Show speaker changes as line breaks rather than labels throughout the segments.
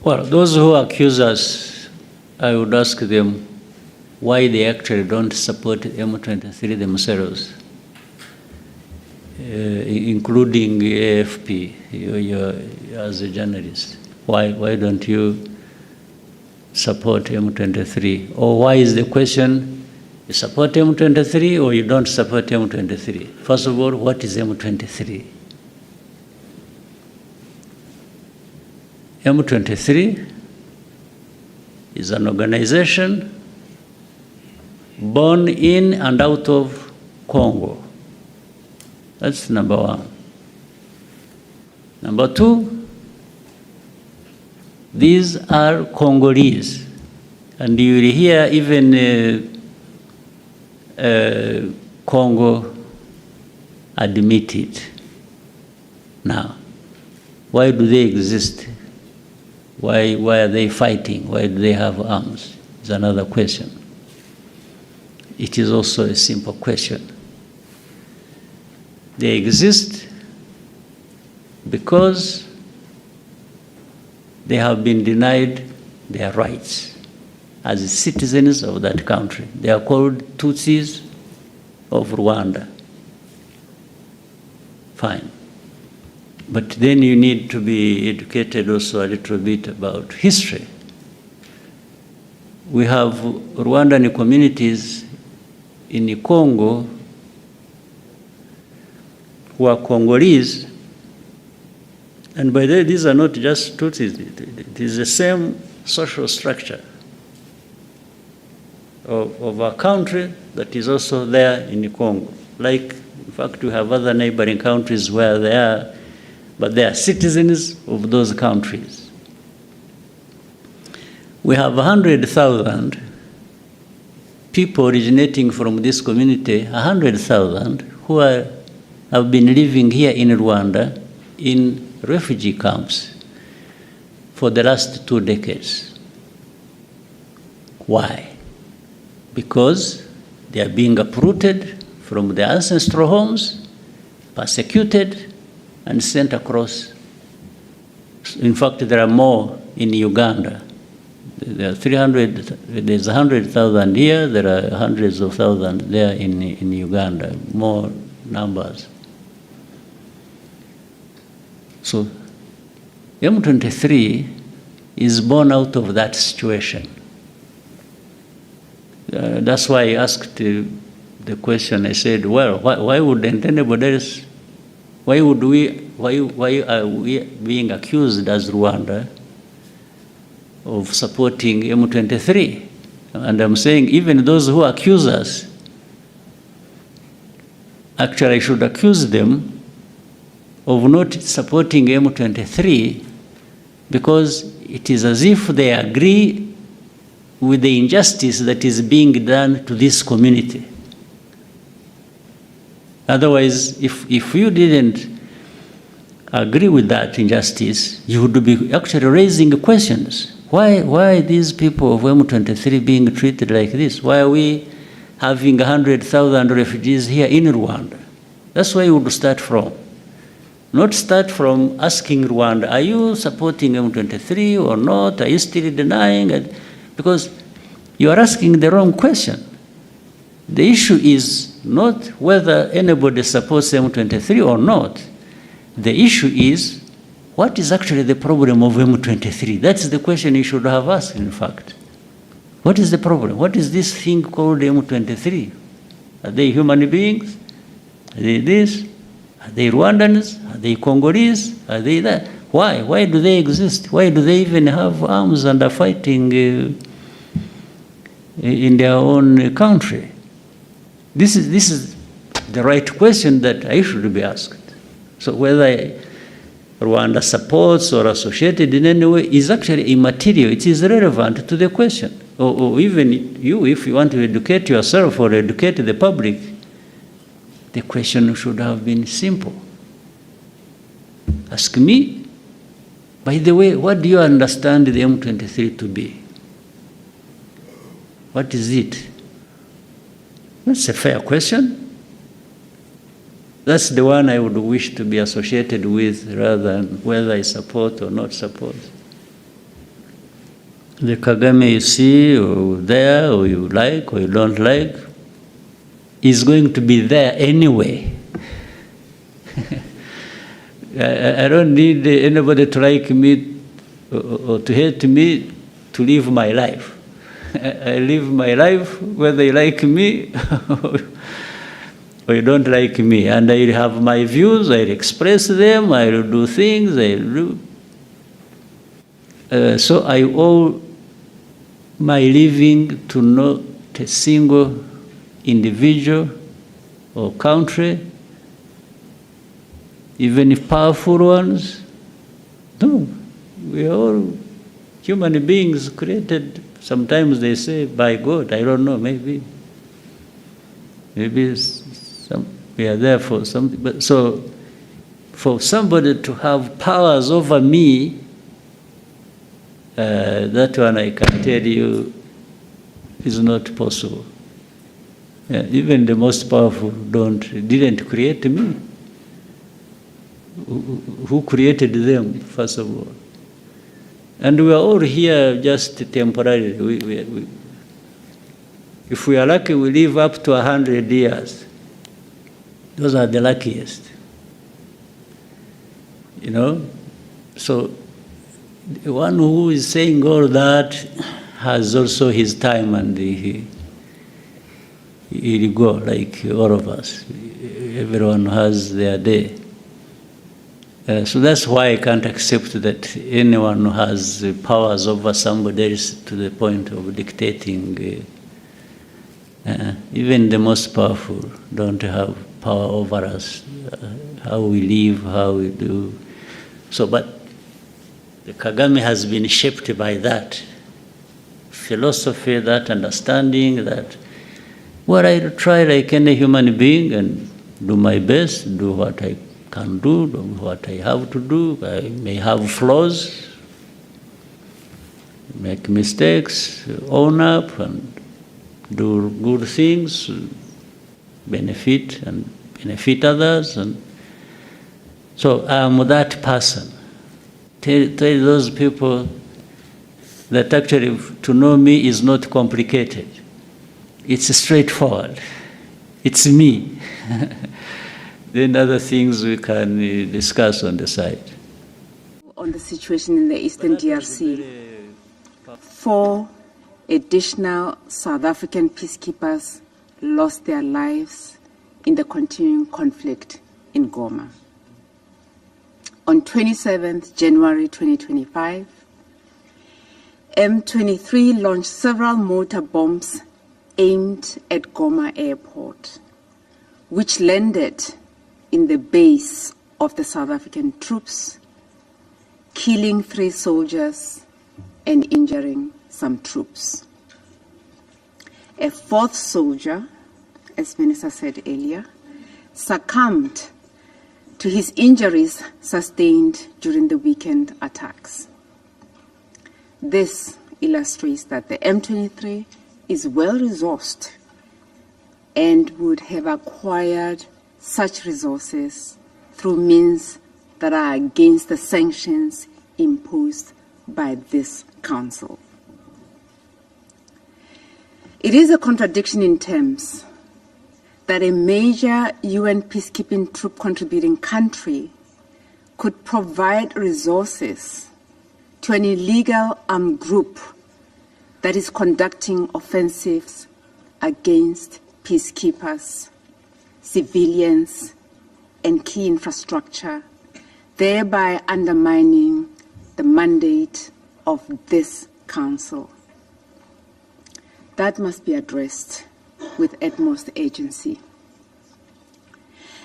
Well, those who accuse us, I would ask them why they actually don't support M23 themselves, including AFP, as a journalist. Why don't you support M23? Or why is the question, you support M23 or you don't support M23? First of all, what is M23? M23 is an organization born in and out of Congo. That's number one. Number two, these are Congolese. And you will hear even Congo admit it now. Why do they exist? Why are they fighting? Why do they have arms? Is another question. It is also a simple question. They exist because they have been denied their rights as citizens of that country. They are called Tutsis of Rwanda. Fine. But then you need to be educated also a little bit about history. We have Rwandan communities in Congo who are Congolese, and by the way, these are not just Tutsis, it is the same social structure of a country that is also there in Congo. Like, in fact, we have other neighboring countries where they are, but they are citizens of those countries. We have 100,000 people originating from this community, 100,000 who have been living here in Rwanda in refugee camps for the last 2 decades. Why? Because they are being uprooted from their ancestral homes, persecuted, and sent across. In fact, there are more in Uganda. There are 300, there's 100,000 here, there are hundreds of thousands there in Uganda, more numbers. So M23 is born out of that situation. That's why I asked the question. I said, well, why wouldn't anybody else, why are we being accused as Rwanda of supporting M23? And I'm saying even those who accuse us, actually I should accuse them of not supporting M23 because it is as if they agree with the injustice that is being done to this community. Otherwise, if you didn't agree with that injustice, you would be actually raising questions. Why these people of M23 being treated like this? Why are we having 100,000 refugees here in Rwanda? That's where you would start from. Not start from asking Rwanda, are you supporting M23 or not? Are you still denying it? Because you are asking the wrong question. The issue is not whether anybody supports M23 or not. The issue is, what is actually the problem of M23? That's the question you should have asked, in fact. What is the problem? What is this thing called M23? Are they human beings? Are they this? Are they Rwandans? Are they Congolese? Are they that? Why? Why do they exist? Why do they even have arms and are fighting in their own country? This is the right question that I should be asked. So whether Rwanda supports or associated in any way is actually immaterial. It is relevant to the question. Or even you, if you want to educate yourself or educate the public, the question should have been simple. Ask me, by the way, what do you understand the M23 to be? What is it? That's a fair question. That's the one I would wish to be associated with rather than whether I support or not support. The Kagame you see, or there, or you like, or you don't like, is going to be there anyway. I don't need anybody to like me or to hate me to live my life. I live my life whether you like me or you don't like me. And I have my views, I express them, I will do things, I do. So I owe my living to not a single individual or country, even if powerful ones. No, we are all human beings created, sometimes they say by God, I don't know, maybe we are there for something. But so for somebody to have powers over me, that one I can tell you is not possible. Even the most powerful didn't create me. Who created them, first of all? And we are all here just temporarily. If we are lucky, we live up to 100 years. Those are the luckiest. You know? So the one who is saying all that has also his time, and he'll go like all of us. Everyone has their day. So that's why I can't accept that anyone who has powers over somebody else to the point of dictating. Even the most powerful don't have power over us, how we live, how we do. So, but the Kagame has been shaped by that philosophy, that understanding, that well, I try like any human being and do my best, do what I can do what I have to do. I may have flaws, make mistakes, own up and do good things, benefit others. And so I'm that person. Tell those people that actually to know me is not complicated. It's straightforward. It's me. Then other things we can discuss on the side.
On the situation in the Eastern DRC, 4 additional South African peacekeepers lost their lives in the continuing conflict in Goma. On 27th January 2025, M23 launched several mortar bombs aimed at Goma Airport, which landed in the base of the South African troops, killing 3 soldiers and injuring some troops. A 4th soldier, as Minister said earlier, succumbed to his injuries sustained during the weekend attacks. This illustrates that the M23 is well-resourced and would have acquired such resources through means that are against the sanctions imposed by this council. It is a contradiction in terms that a major UN peacekeeping troop contributing country could provide resources to an illegal armed group that is conducting offensives against peacekeepers, civilians, and key infrastructure, thereby undermining the mandate of this council. That must be addressed with utmost urgency.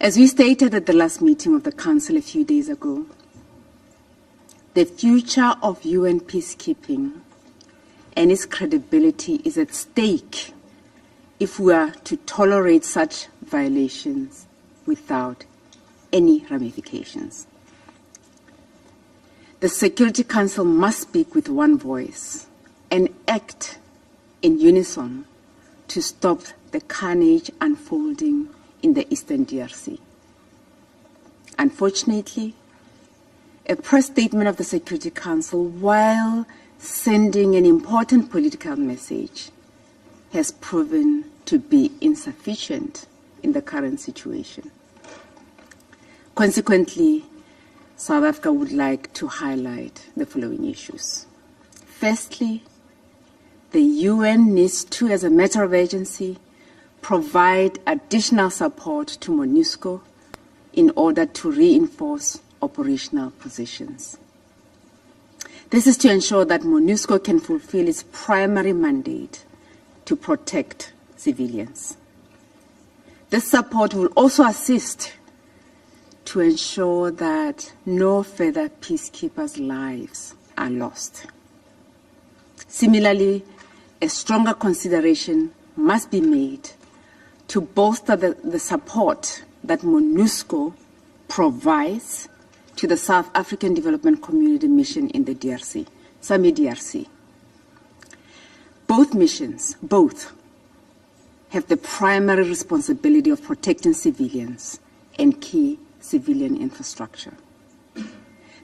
As we stated at the last meeting of the council a few days ago, the future of UN peacekeeping and its credibility is at stake if we are to tolerate such violations without any ramifications. The Security Council must speak with one voice and act in unison to stop the carnage unfolding in the Eastern DRC. Unfortunately, a press statement of the Security Council, while sending an important political message has proven to be insufficient in the current situation. Consequently, South Africa would like to highlight the following issues. Firstly, the UN needs to, as a matter of urgency, provide additional support to MONUSCO in order to reinforce operational positions. This is to ensure that MONUSCO can fulfill its primary mandate to protect civilians. This support will also assist to ensure that no further peacekeepers' lives are lost. Similarly, a stronger consideration must be made to bolster the support that MONUSCO provides to the South African Development Community Mission in the DRC, SAMI DRC. Both missions, have the primary responsibility of protecting civilians and key civilian infrastructure.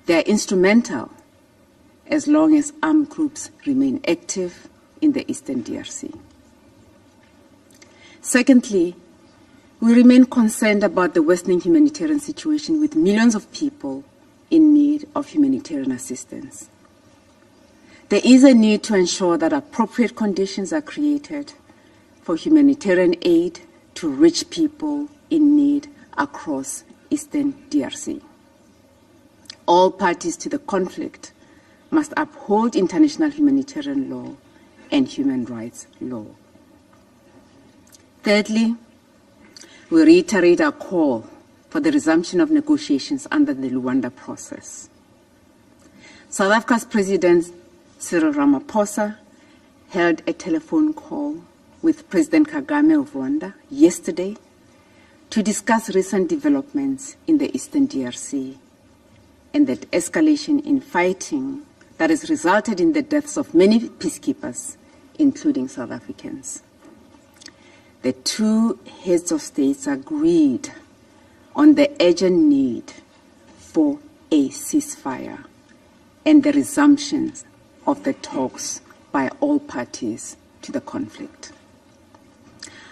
They are instrumental as long as armed groups remain active in the Eastern DRC. Secondly, we remain concerned about the worsening humanitarian situation with millions of people in need of humanitarian assistance. There is a need to ensure that appropriate conditions are created for humanitarian aid to reach people in need across Eastern DRC. All parties to the conflict must uphold international humanitarian law and human rights law. Thirdly, we reiterate our call for the resumption of negotiations under the Rwanda process. South Africa's President Cyril Ramaphosa held a telephone call with President Kagame of Rwanda yesterday to discuss recent developments in the Eastern DRC and the escalation in fighting that has resulted in the deaths of many peacekeepers, including South Africans. The two heads of states agreed on the urgent need for a ceasefire and the resumption of the talks by all parties to the conflict.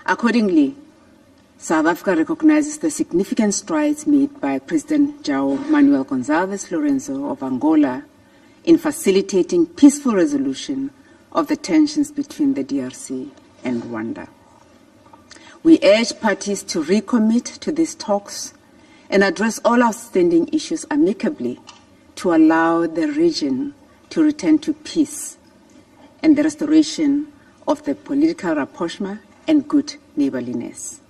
Accordingly, South Africa recognizes the significant strides made by President João Manuel Gonçalves Lourenço of Angola in facilitating peaceful resolution of the tensions between the DRC and Rwanda. We urge parties to recommit to these talks and address all outstanding issues amicably to allow the region to return to peace and the restoration of the political rapprochement and good neighborliness.